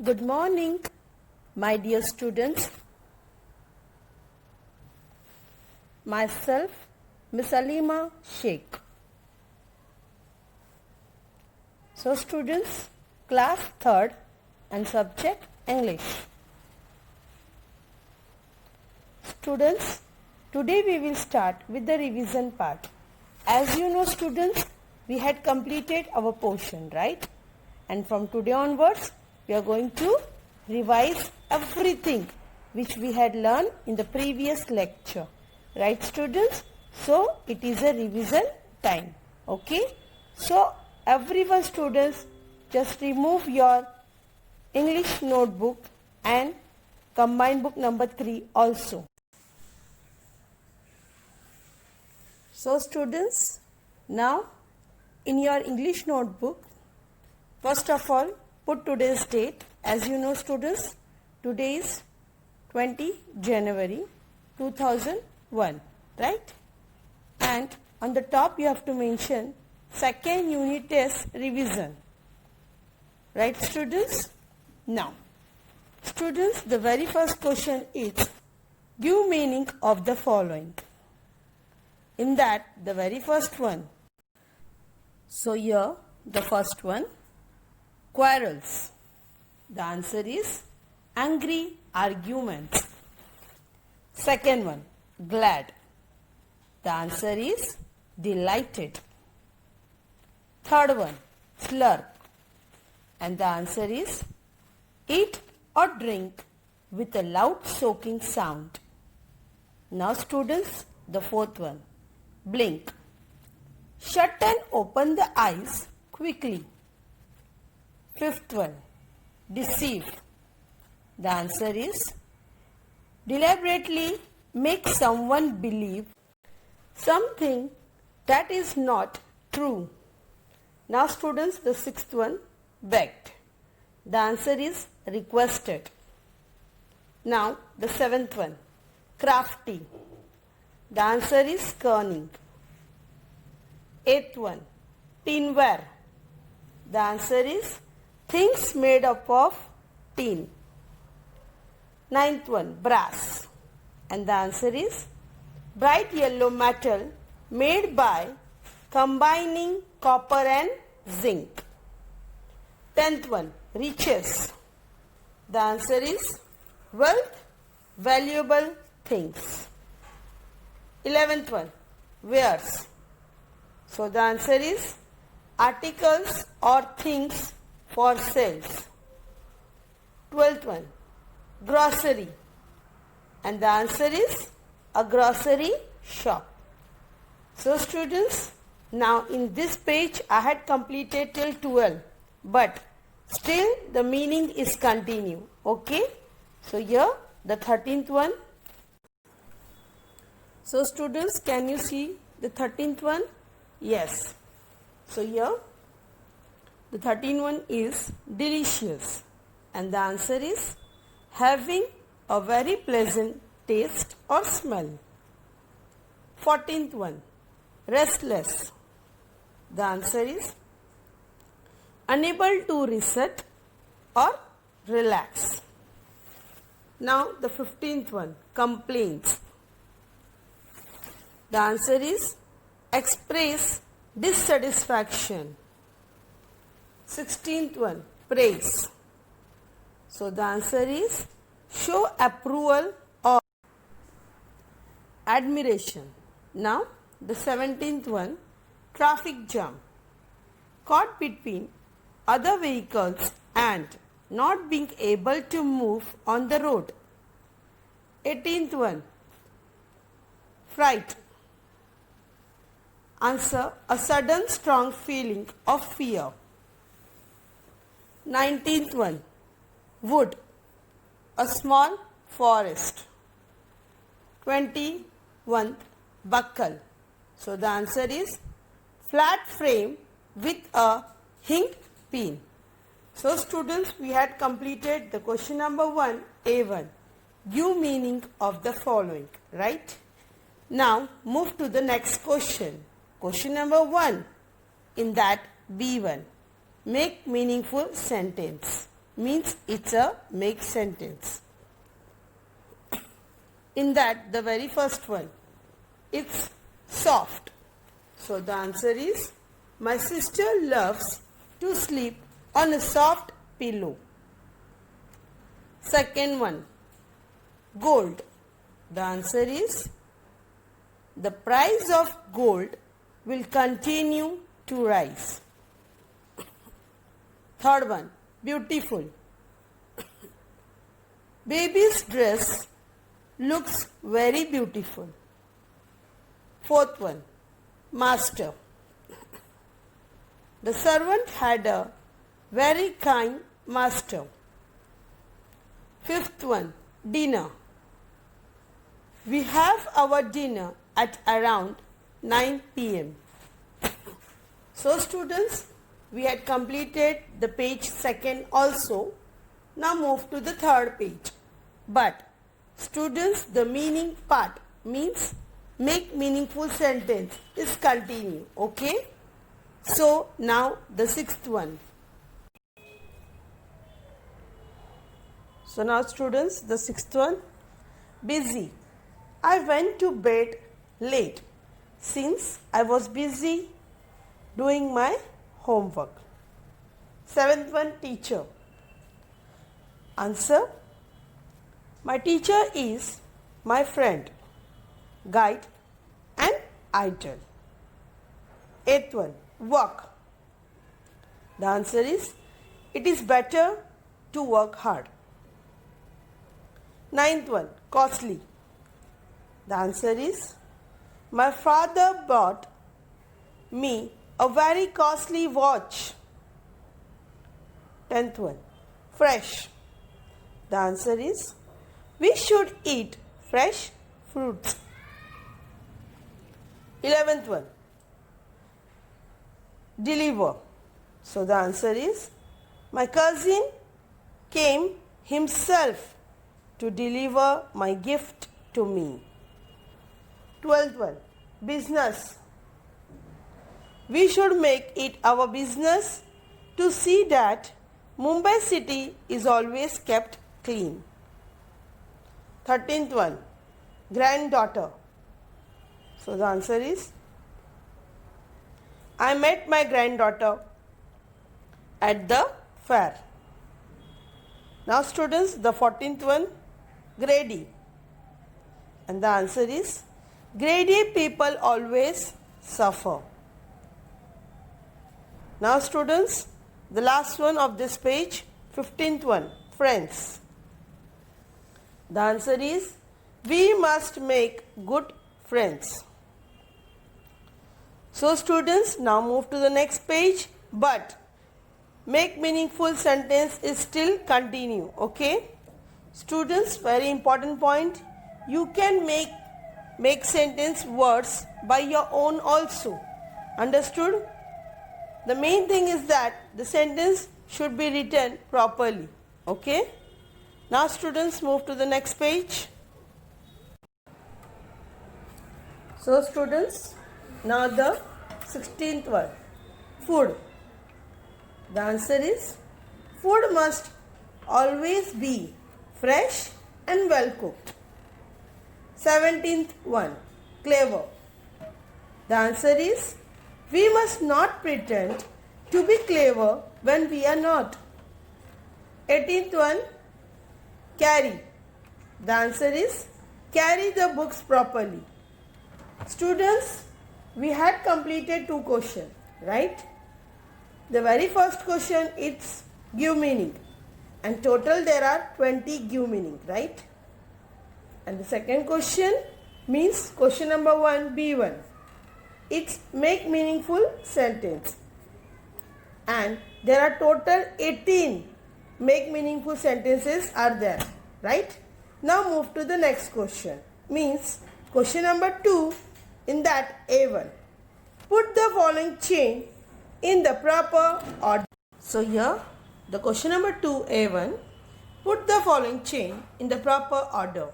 Good morning, my dear students. Myself, Miss Alima Sheikh. So students, class 3rd and subject English. Students, today we will start with the revision part. As you know students, we had completed our portion, right? And from today onwards, we are going to revise everything which we had learned in the previous lecture. Right students? So it is a revision time. Okay? So everyone students, just remove your English notebook and combined book number 3 also. So students, now in your English notebook, first of all, put today's date. As you know students, today is 20 January 2001, right? And on the top you have to mention second unit test revision. Right students? Now, students, the very first question is give meaning of the following. In that, the very first one. So here, the first one, quarrels. The answer is angry arguments. Second one, glad. The answer is delighted. Third one, slurp. And the answer is eat or drink with a loud soaking sound. Now students, the fourth one, blink. Shut and open the eyes quickly. Fifth one, deceive. The answer is deliberately make someone believe something that is not true. Now students, the sixth one, begged. The answer is requested. Now the seventh one, crafty. The answer is cunning. Eighth one, tinware. The answer is things made up of tin. Ninth one, brass. And the answer is bright yellow metal made by combining copper and zinc. 10th one, riches. The answer is wealth, valuable things. 11th one, wares. So the answer is articles or things for sales. 12th one, grocery. And the answer is a grocery shop. So students, now in this page I had completed till 12, but still the meaning is continue. Okay? So here the 13th one. So students, can you see the 13th one? Yes. So here the 13th one is delicious. And the answer is having a very pleasant taste or smell. 14th one, restless. The answer is unable to reset or relax. Now the 15th one, complaints. The answer is express dissatisfaction. 16th one, praise. So the answer is show approval or admiration. Now the 17th one, traffic jam. Caught between other vehicles and not being able to move on the road. 18th one, fright. Answer, a sudden strong feeling of fear. 19th one, wood. A small forest. 21st, buckle. So the answer is flat frame with a hind pin. So students, we had completed the question number 1, A1. Give meaning of the following, right? Now move to the next question. Question number 1. In that B1, make meaningful sentence. means it's a make sentence. In that, the very first one, it's soft. So the answer is, my sister loves to sleep on a soft pillow. Second one, gold. The answer is, the price of gold will continue to rise. Third one, beautiful. Baby's dress looks very beautiful. Fourth one, master. The servant had a very kind master. Fifth one, dinner. We have our dinner at around 9 p.m. So students, we had completed the page second also. Now move to the third page. But students, the meaning part means make meaningful sentence is continue. Okay? So now the sixth one. So now students, the sixth one, busy. I went to bed late since I was busy doing my homework. Seventh one, teacher. Answer, my teacher is my friend, guide and idol. Eighth one, work. The answer is, it is better to work hard. Ninth one, costly. The answer is, my father bought me a very costly watch. 10th one, fresh. The answer is, we should eat fresh fruits. 11th one, deliver. So the answer is, my cousin came himself to deliver my gift to me. 12th one, business. We should make it our business to see that Mumbai city is always kept clean. 13th one, granddaughter. So the answer is, I met my granddaughter at the fair. Now students, the 14th one, greedy. And the answer is, greedy people always suffer. Now students, the last one of this page, 15th one, friends. The answer is, we must make good friends. So students, now move to the next page, but make meaningful sentence is still continue. Okay? Students, very important point, you can make sentence words by your own also. Understood? The main thing is that the sentence should be written properly. Okay? Now students, move to the next page. So students, now the 16th one, food. The answer is, food must always be fresh and well cooked. 17th one, clever. The answer is, we must not pretend to be clever when we are not. 18th one, carry. The answer is, carry the books properly. Students, we had completed 2 questions, right? The very first question is give meaning, and total there are 20 give meaning, right? And the second question means question number 1, B1. It's make meaningful sentence, and there are total 18 make meaningful sentences are there, right? Now move to the next question, means question number 2, in that A1. Put the following chain in the proper order. So here the question number 2, A1, put the following chain in the proper order.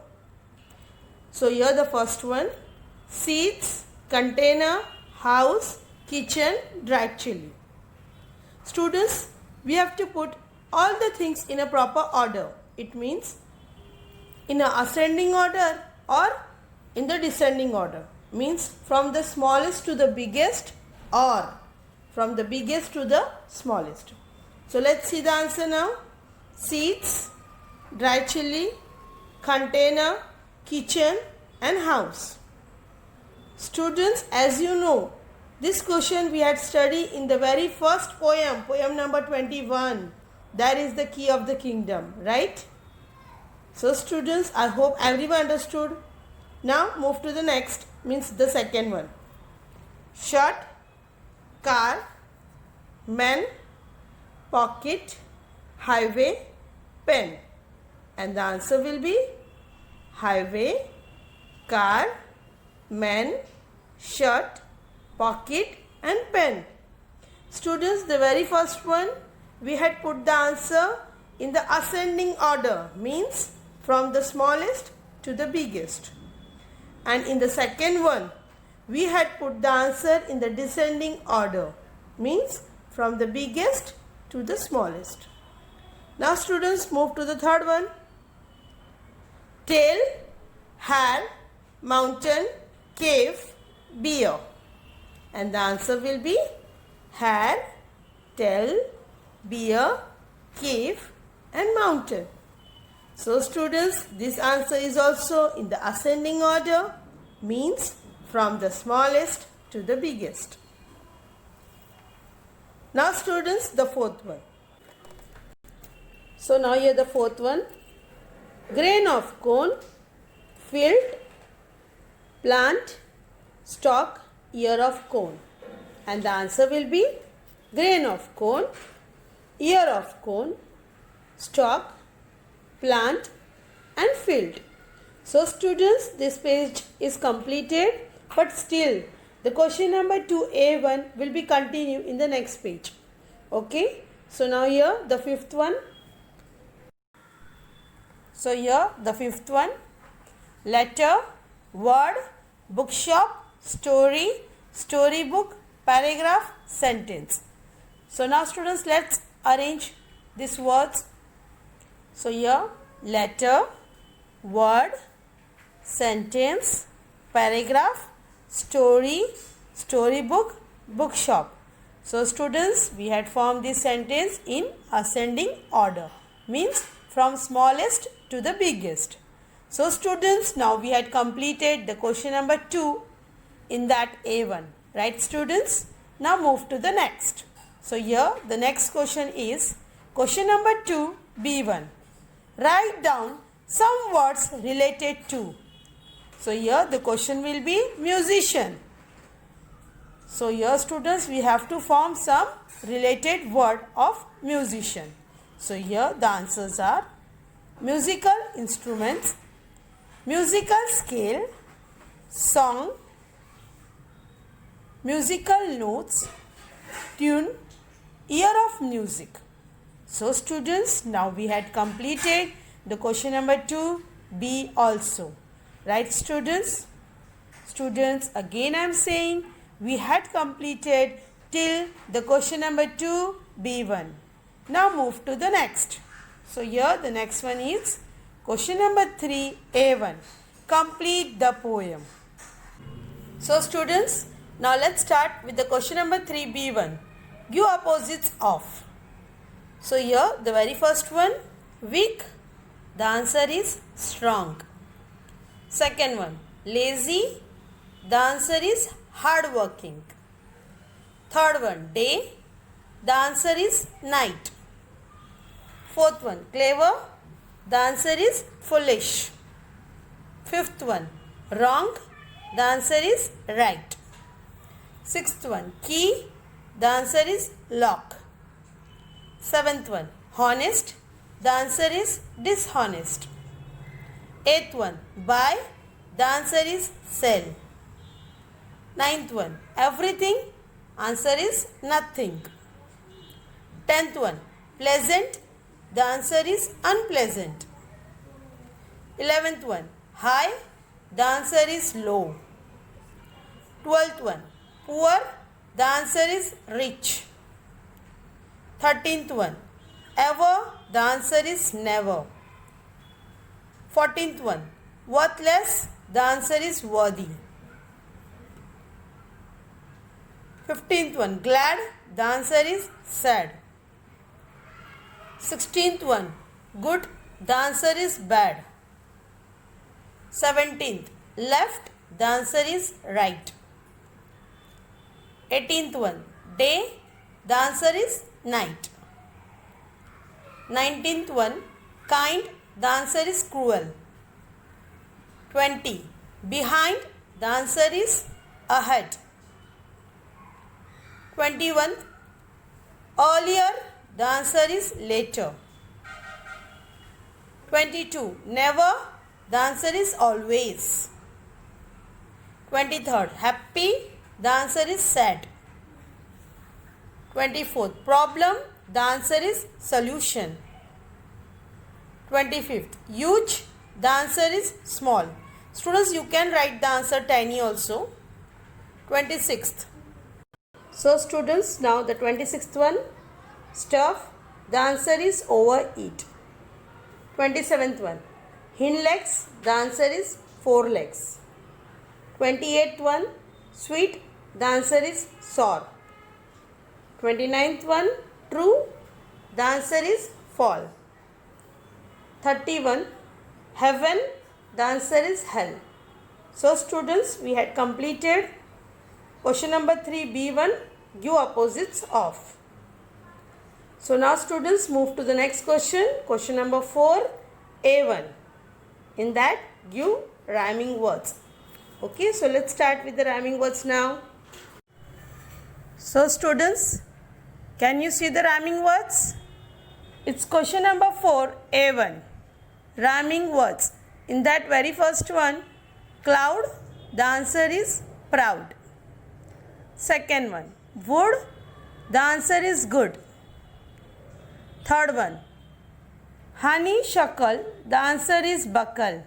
So here the first one, seeds, container, house, kitchen, dried chili. Students, we have to put all the things in a proper order. It means in a ascending order or in the descending order. Means from the smallest to the biggest or from the biggest to the smallest. So let's see the answer now. Seats, dry chilli, container, kitchen and house. Students, as you know, this question we had studied in the very first poem number 21. That is the key of the kingdom, right? So students, I hope everyone understood. Now move to the next, means the second one. Shirt, car, man, pocket, highway, pen. And the answer will be highway, car, man, shirt, pocket and pen. Students, the very first one we had put the answer in the ascending order, means from the smallest to the biggest. And in the second one we had put the answer in the descending order, means from the biggest to the smallest. Now students, move to the third one. Tail, hair, mountain, cave, beer. And the answer will be hair, tail, beer, cave and mountain. So students, this answer is also in the ascending order, means from the smallest to the biggest. Now students, the fourth one. So now here the fourth one. Grain of corn, field, plant, stalk, ear of corn. And the answer will be grain of corn, ear of corn, stalk, plant and field. So students, this page is completed, but still the question number 2A1 will be continued in the next page. Okay. So now here the fifth one. So here the fifth one. Letter, word, bookshop, story, storybook, paragraph, sentence. So now students, let's arrange these words. So here letter, word, sentence, paragraph, story, storybook, bookshop. So students, we had formed this sentence in ascending order, means from smallest to the biggest. So students, now we had completed the question number 2 in that A1. Right students? Now move to the next. So here the next question is question number 2 B1. Write down some words related to. So here the question will be musician. So here students, we have to form some related word of musician. So here the answers are musical instruments, musical scale, song, musical notes, tune, ear of music. So students, now we had completed the question number 2B also. Right students? Students, again I am saying we had completed till the question number 2B1. Now move to the next. So here the next one is question number 3A1. Complete the poem. So students, now let's start with the question number 3B1. Give opposites of. So here the very first one, weak. The answer is strong. Second one, lazy. The answer is hardworking. Third one, day. The answer is night. Fourth one, clever. The answer is foolish. Fifth one, wrong. The answer is right. Sixth one, key. The answer is lock. Seventh one, honest. The answer is dishonest. Eighth one, buy. The answer is sell. Ninth one, everything. Answer is nothing. 10th one, pleasant. The answer is unpleasant. 11th one, high. The answer is low. 12th one, poor. The answer is rich. 13th one, Ever, the answer is never. 14th one, worthless, the answer is worthy. 15th one, glad, the answer is sad. 16th one, good, the answer is bad. 17th, left, the answer is right. 18th one, day, the answer is night. 19th one, kind, the answer is cruel. 20, behind, the answer is ahead. 21, earlier, the answer is later. 22, never, the answer is always. 23rd, happy, the answer is sad. 24th, problem, the answer is solution. 25th, huge, the answer is small. Students, you can write the answer tiny also. 26th. So students, now the 26th one, stuff, the answer is overeat. 27th one, hind legs, the answer is forelegs. 28th one, sweet, the answer is sour. 29th one, true, the answer is fall. 31, heaven, the answer is hell. So students, we had completed question number 3b1, give opposites of. So now students, move to the next question, question number 4a1. In that, give rhyming words. Okay, so let's start with the rhyming words now. So students, can you see the rhyming words? It's question number 4a1. Rhyming words. In that very first one, cloud, the answer is proud. Second one, wood, the answer is good. Third one, honey shuckle, the answer is buckle.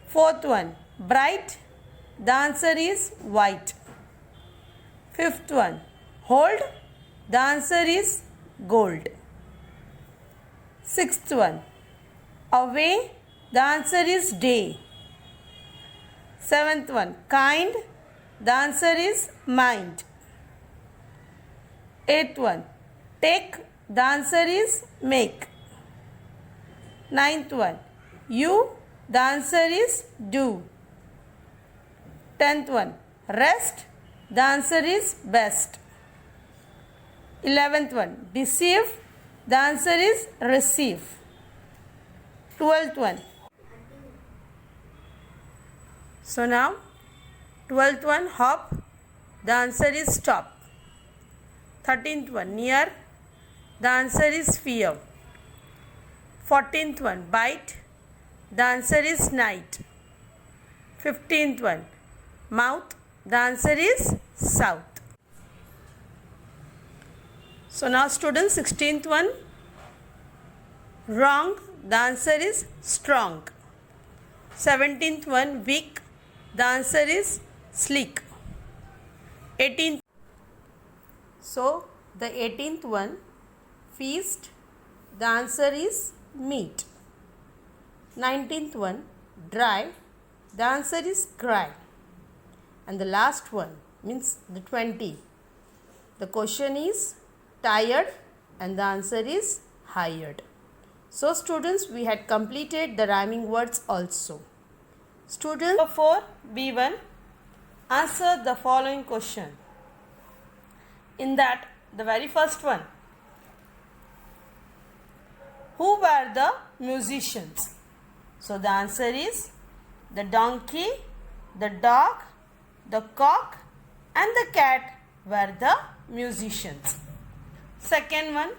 Fourth one, bright, the answer is white. Fifth one, hold, the answer is gold. Sixth one, away, the answer is day. Seventh one, kind, the answer is mind. Eighth one, take, the answer is make. Ninth one, you, the answer is do. 10th one, rest, the answer is best. 11th one, deceive, the answer is receive. 12th one. So now, 12th one, hop, the answer is stop. 13th one, near, the answer is fear. 14th one, bite, the answer is night. 15th one, mouth, the answer is south. So now students, 16th one, wrong, the answer is strong. 17th one, weak, the answer is sleek. 18th. So the 18th one, feast, the answer is meat. 19th one, dry, the answer is cry. And the last one means the 20. The question is tired and the answer is hired. So students, we had completed the rhyming words also. Student 4b1, answer the following question. In that, the very first one, who were the musicians? So the answer is the donkey, the dog, the cock and the cat were the musicians. Second one,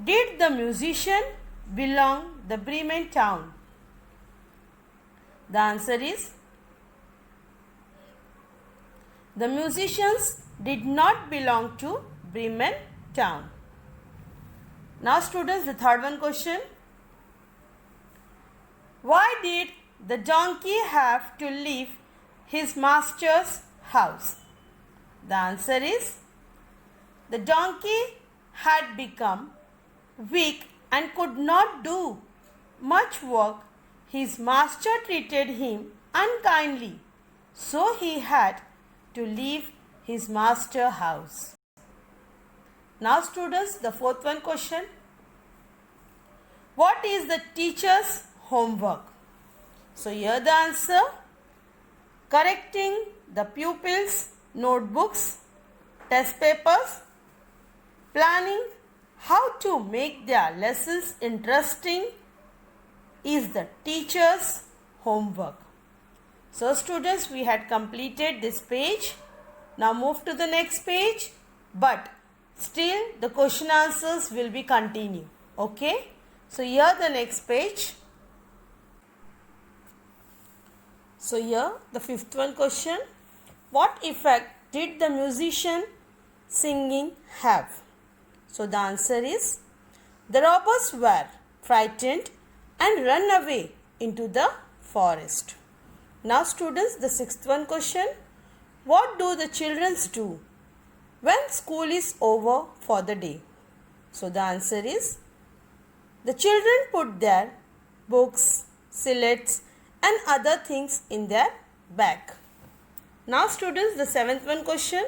did the musician belong the Bremen town? The answer is the musicians did not belong to Bremen town. Now students, the third one question. Why did the donkey have to leave his master's house? The answer is the donkey had become weak and could not do much work, his master treated him unkindly, so he had to leave his master house. Now students, the fourth one question. What is the teacher's homework? So here the answer: correcting the pupils' notebooks, test papers, planning how to make their lessons interesting is the teacher's homework. So students, we had completed this page. Now move to the next page, but still the question answers will be continued. Okay? So here the next page. So here the fifth one question. What effect did the musician singing have? So the answer is, the robbers were frightened and run away into the forest. Now students, the sixth one question. What do the children do when school is over for the day? So the answer is, the children put their books, slates and other things in their bag. Now students, the seventh one question.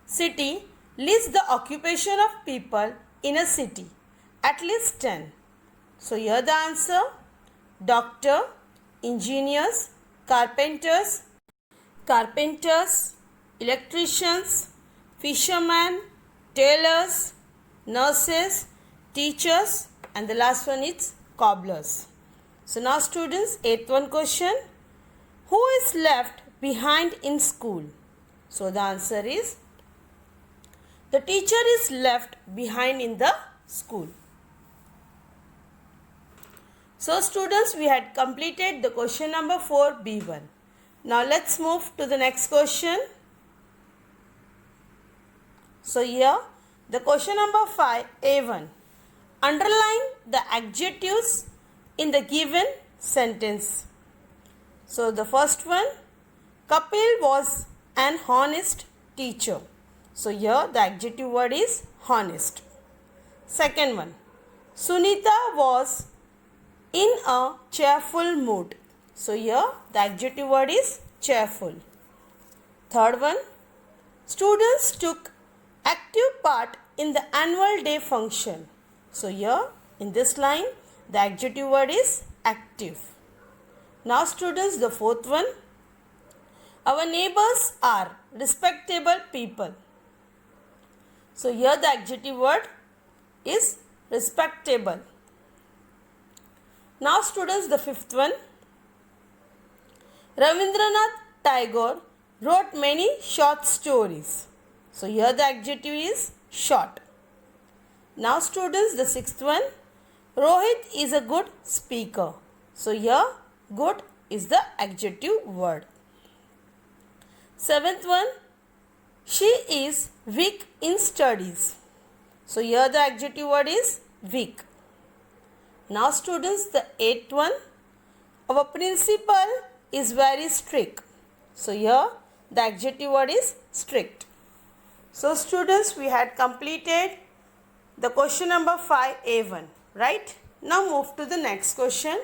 City lists the occupation of people in a city, at least 10. So here the answer: doctor, engineers, carpenters, electricians, fishermen, tailors, nurses, teachers, and the last one is cobblers. So now students, eighth one question. Who is left behind in school? So the answer is, the teacher is left behind in the school. So students, we had completed the question number 4B1. Now let's move to the next question. So here the question number 5A1. Underline the adjectives in the given sentence. So the first one, Kapil was an honest teacher. So here the adjective word is honest. Second one, Sunita was in a cheerful mood. So here the adjective word is cheerful. Third one, students took active part in the annual day function. So here in this line the adjective word is active. Now students, the fourth one, our neighbors are respectable people. So here the adjective word is respectable. Now students, the fifth one, Ravindranath Tagore wrote many short stories. So here the adjective is short. Now students, the sixth one, Rohit is a good speaker. So here good is the adjective word. Seventh one, she is weak in studies. So here the adjective word is weak. Now students, the eighth one, our principal is very strict. So here the adjective word is strict. So students, we had completed the question number 5A1, right? Now move to the next question.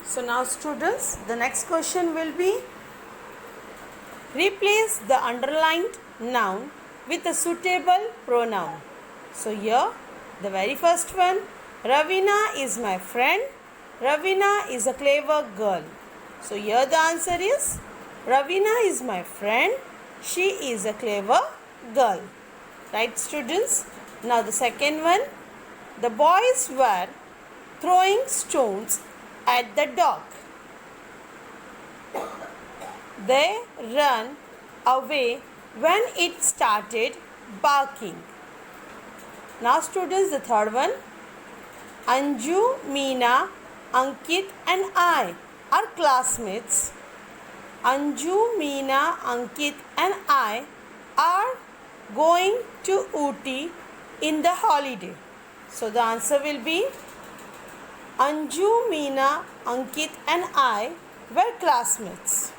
So now students, the next question will be, replace the underlined noun with a suitable pronoun. So here the very first one, Ravina is my friend. Ravina is a clever girl. So here the answer is, Ravina is my friend. She is a clever girl. Right students? Now the second one, the boys were throwing stones at the dog. They ran away when it started barking. Now students, the third one, Anju, Meena, Ankit and I are classmates. Anju, Meena, Ankit and I are going to Ooty in the holiday. So the answer will be, Anju, Meena, Ankit and I were classmates.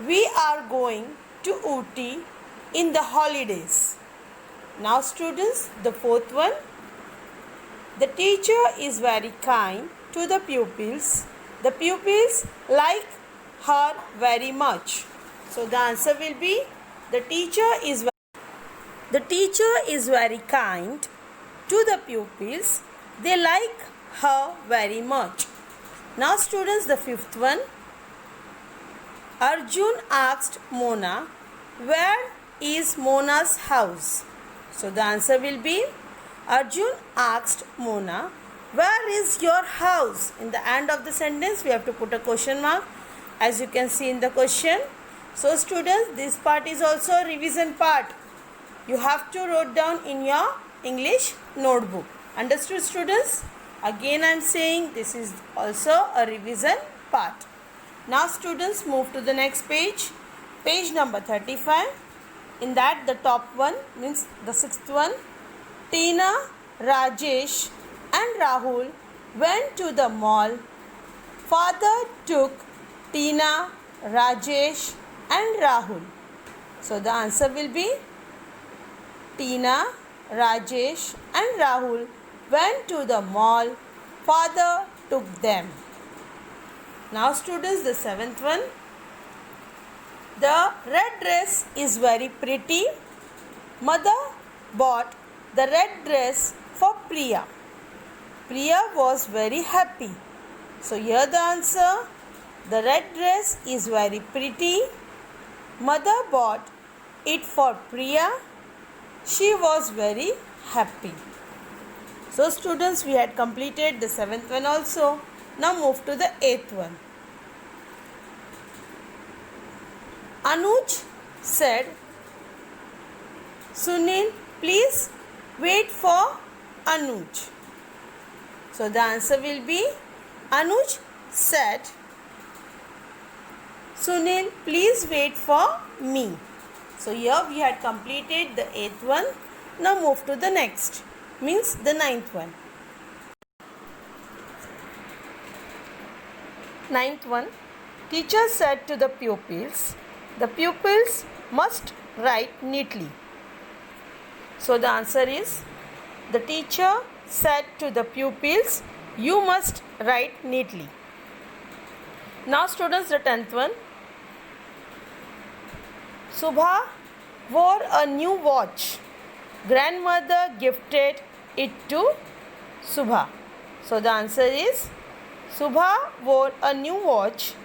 We are going to Ooty in the holidays. Now students, the fourth one. The teacher is very kind to the pupils. The pupils like her very much. So the answer will be the teacher is very kind to the pupils. They like her very much. Now students, the fifth one. Arjun asked Mona, where is Mona's house? So the answer will be Arjun asked Mona, where is your house? In the end of the sentence, we have to put a question mark, as you can see in the question. So students, this part is also a revision part. You have to write down in your English notebook. Understood students? Again I am saying this is also a revision part. Now students, move to the next page. Page number 35. In that, the top one means the sixth one. Tina, Rajesh and Rahul went to the mall. Father took Tina, Rajesh and Rahul. So the answer will be Tina, Rajesh and Rahul went to the mall. Father took them. Now students, the seventh one. The red dress is very pretty. Mother bought the red dress for Priya. Priya was very happy. So here the answer. The red dress is very pretty. Mother bought it for Priya. She was very happy. So students, we had completed the seventh one also. Now move to the eighth one. Anuj said, Sunil, please wait for Anuj. So the answer will be Anuj said, Sunil, please wait for me. So here we had completed the eighth one. Now move to the next, means the ninth one. Ninth one. Teacher said to the pupils must write neatly. So the answer is, the teacher said to the pupils, you must write neatly. Now students, the 10th one. Subha wore a new watch. Grandmother gifted it to Subha. So the answer is, Subha wore a new watch.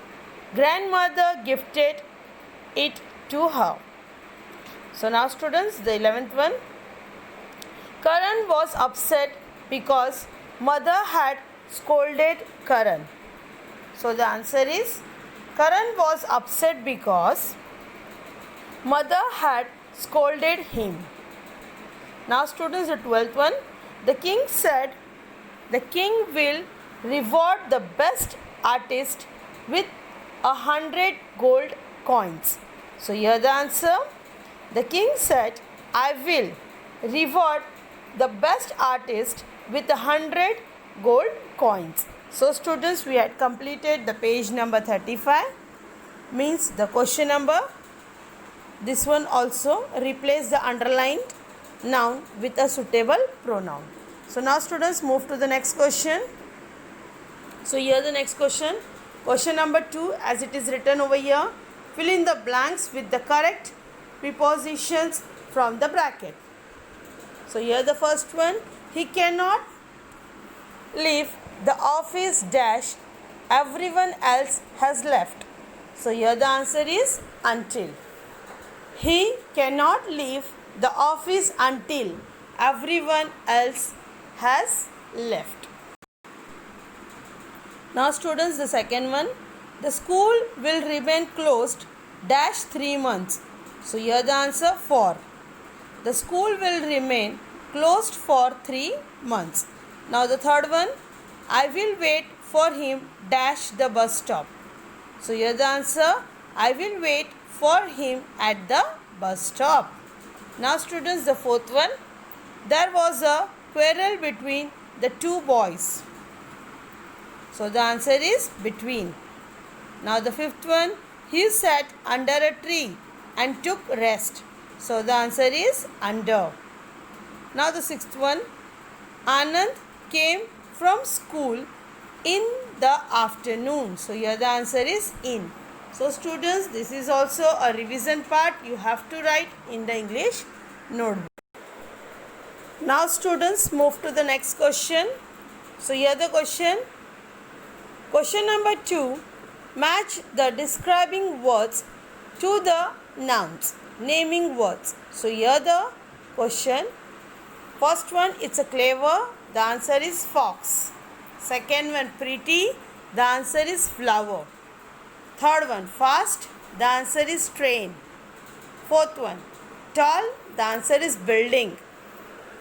Grandmother gifted it to her. So now students, the 11th one. Karan was upset because mother had scolded Karan. So the answer is, Karan was upset because mother had scolded him. Now students, the 12th one. The king said, the king will reward the best artist with 100 gold coins. So here the answer. The king said, I will reward the best artist with 100 gold coins. So students, we had completed the page number 35, means the question number. This one also, replace the underlined noun with a suitable pronoun. So now students, move to the next question. So here the next question. Question number 2, as it is written over here. Fill in the blanks with the correct prepositions from the bracket. So here the first one. He cannot leave the office dash. Everyone else has left. So here the answer is until. He cannot leave the office until everyone else has left. Now students, the second one. The school will remain closed dash 3 months. So here the answer, for. The school will remain closed for 3 months. Now the third one. I will wait for him dash the bus stop. So here the answer, I will wait for him at the bus stop. Now students, the fourth one. There was a quarrel between the two boys. So the answer is between. Now the fifth one. He sat under a tree and took rest. So the answer is under. Now the sixth one. Anand came from school in the afternoon. So here the answer is in. So students, this is also a revision part you have to write in the English notebook. Now students, move to the next question. So here the question. Question number 2. Match the describing words to the nouns. Naming words. So here the question. First one, it's a clever. The answer is fox. Second one, pretty. The answer is flower. Third one, fast. The answer is train. Fourth one, tall. The answer is building.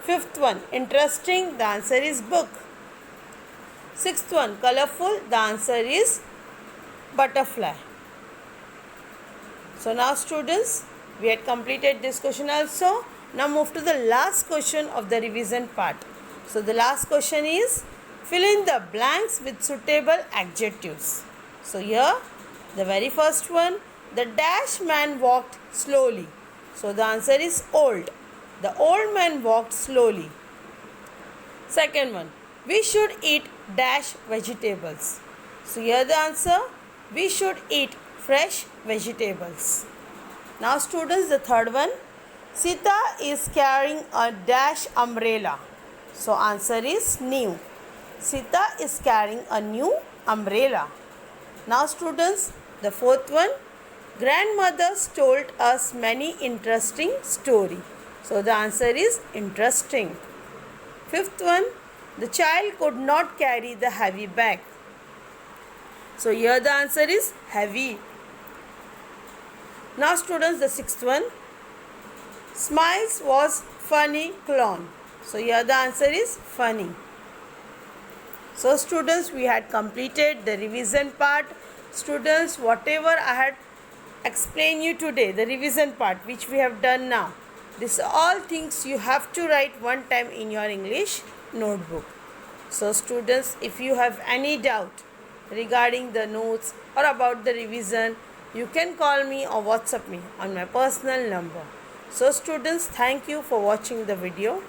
Fifth one, interesting. The answer is book. Sixth one, colorful. The answer is butterfly. So now students, we had completed this question also. Now move to the last question of the revision part. So the last question is, fill in the blanks with suitable adjectives. So here the very first one, the dash man walked slowly. So the answer is old. The old man walked slowly. Second one, we should eat dash vegetables. So here the answer, we should eat fresh vegetables. Now students, the third one, Sita is carrying a dash umbrella. So answer is new. Sita is carrying a new umbrella. Now students, the fourth one, grandmothers told us many interesting stories. So the answer is interesting. Fifth one, the child could not carry the heavy bag. So here the answer is heavy. Now students, the sixth one, Smiles was funny clown. So here the answer is funny. So students, we had completed the revision part. Students, whatever I had explained you today, the revision part which we have done now, this all things you have to write one time in your English notebook. So students, if you have any doubt regarding the notes or about the revision, you can call me or WhatsApp me on my personal number. So students, thank you for watching the video.